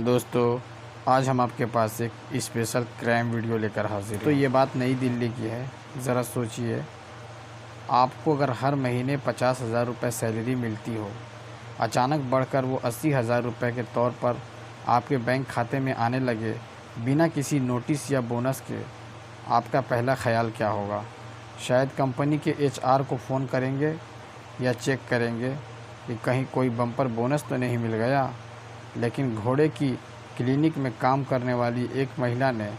दोस्तों, आज हम आपके पास एक स्पेशल क्राइम वीडियो लेकर हाजिर हैं। तो ये बात नई दिल्ली की है। ज़रा सोचिए, आपको अगर हर महीने 50,000 रुपये सैलरी मिलती हो, अचानक बढ़कर वो 80,000 रुपये के तौर पर आपके बैंक खाते में आने लगे बिना किसी नोटिस या बोनस के, आपका पहला ख्याल क्या होगा? शायद कंपनी के HR को फ़ोन करेंगे या चेक करेंगे कि कहीं कोई बम्पर बोनस तो नहीं मिल गया। लेकिन घोड़े की क्लिनिक में काम करने वाली एक महिला ने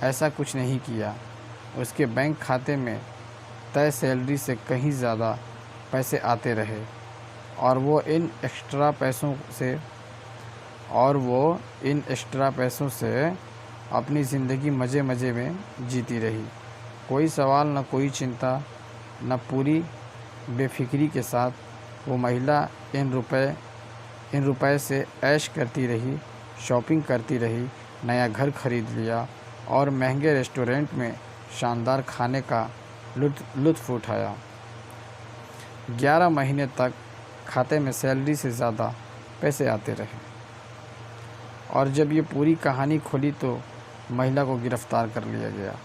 ऐसा कुछ नहीं किया। उसके बैंक खाते में तय सैलरी से कहीं ज़्यादा पैसे आते रहे और वो इन एक्स्ट्रा पैसों से अपनी ज़िंदगी मज़े मज़े में जीती रही। कोई सवाल न कोई चिंता, न पूरी बेफिक्री के साथ वो महिला इन रुपए से ऐश करती रही, शॉपिंग करती रही, नया घर खरीद लिया और महंगे रेस्टोरेंट में शानदार खाने का लुत्फ़ उठाया। 11 महीने तक खाते में सैलरी से ज़्यादा पैसे आते रहे और जब ये पूरी कहानी खुली तो महिला को गिरफ़्तार कर लिया गया।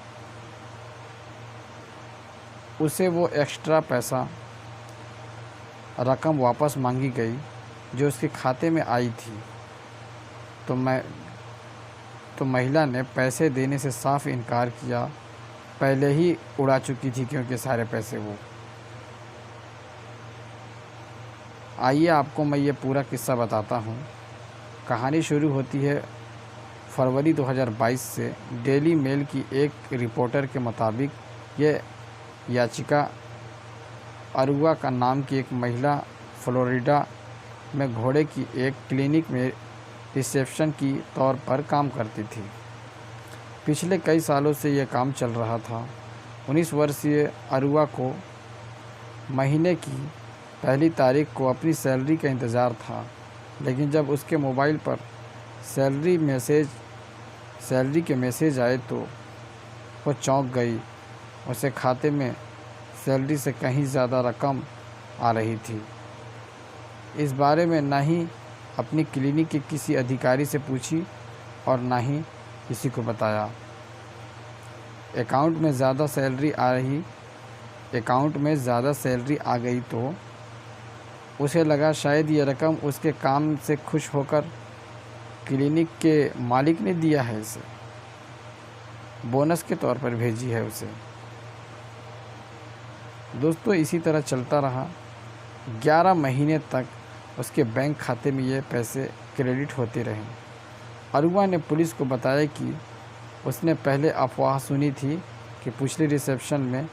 उसे वो एक्स्ट्रा रकम वापस मांगी गई जो उसके खाते में आई थी, तो महिला ने पैसे देने से साफ इनकार किया। पहले ही उड़ा चुकी थी क्योंकि सारे पैसे वो। आइए आपको मैं ये पूरा किस्सा बताता हूँ। कहानी शुरू होती है फरवरी 2022 से। डेली मेल की एक रिपोर्टर के मुताबिक ये याचिका अरुआ का नाम की एक महिला फ्लोरिडा में घोड़े की एक क्लिनिक में रिसेप्शन की तौर पर काम करती थी। पिछले कई सालों से यह काम चल रहा था। 19 वर्षीय अरुआ को महीने की पहली तारीख को अपनी सैलरी का इंतज़ार था, लेकिन जब उसके मोबाइल पर सैलरी के मैसेज आए तो वो चौंक गई। उसे खाते में सैलरी से कहीं ज़्यादा रकम आ रही थी। इस बारे में ना ही अपनी क्लिनिक के किसी अधिकारी से पूछी और ना ही किसी को बताया। अकाउंट में ज़्यादा सैलरी आ गई तो उसे लगा शायद ये रकम उसके काम से खुश होकर क्लिनिक के मालिक ने दिया है, इसे बोनस के तौर पर भेजी है उसे। दोस्तों, इसी तरह चलता रहा। 11 महीने तक उसके बैंक खाते में ये पैसे क्रेडिट होते रहे। अरुआ ने पुलिस को बताया कि उसने पहले अफवाह सुनी थी कि पिछले रिसेप्शन में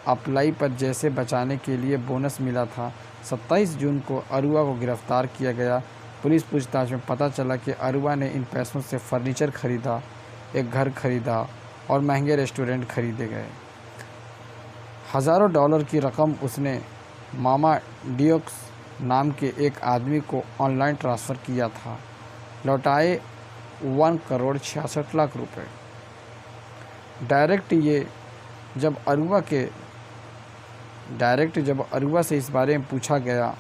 अप्लाई पर जैसे बचाने के लिए बोनस मिला था। 27 जून को अरुआ को गिरफ़्तार किया गया। पुलिस पूछताछ में पता चला कि अरुआ ने इन पैसों से फर्नीचर खरीदा, एक घर खरीदा और महंगे रेस्टोरेंट खरीदे गए। हज़ारों डॉलर की रकम उसने मामा डियोक्स नाम के एक आदमी को ऑनलाइन ट्रांसफ़र किया था। लौटाए 1,66,00,000 रुपये। जब अरुआ से इस बारे में पूछा गया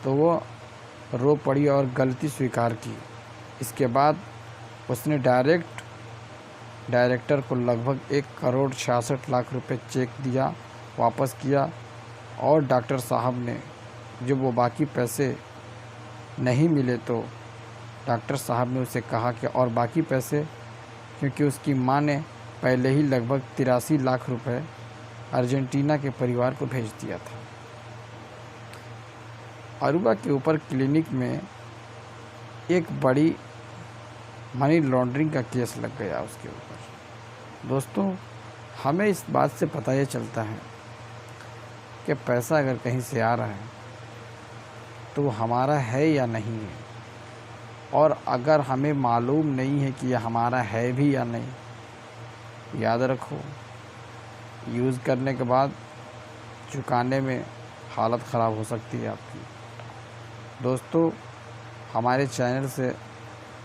तो वो रो पड़ी और गलती स्वीकार की। इसके बाद उसने डायरेक्टर को लगभग 1,66,00,000 रुपये चेक दिया, वापस किया और डॉक्टर साहब ने जब वो बाकी पैसे नहीं मिले तो डॉक्टर साहब ने उसे कहा कि और बाकी पैसे, क्योंकि उसकी मां ने पहले ही लगभग 83 लाख रुपए अर्जेंटीना के परिवार को भेज दिया था। अरुआ के ऊपर क्लिनिक में एक बड़ी मनी लॉन्ड्रिंग का केस लग गया उसके ऊपर। दोस्तों, हमें इस बात से पता ये चलता है कि पैसा अगर कहीं से आ रहा है तो वो हमारा है या नहीं है, और अगर हमें मालूम नहीं है कि यह हमारा है भी या नहीं, याद रखो यूज़ करने के बाद चुकाने में हालत ख़राब हो सकती है आपकी। दोस्तों, हमारे चैनल से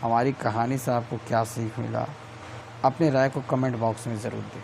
हमारी कहानी से आपको क्या सीख मिला, अपनी राय को कमेंट बॉक्स में ज़रूर दें।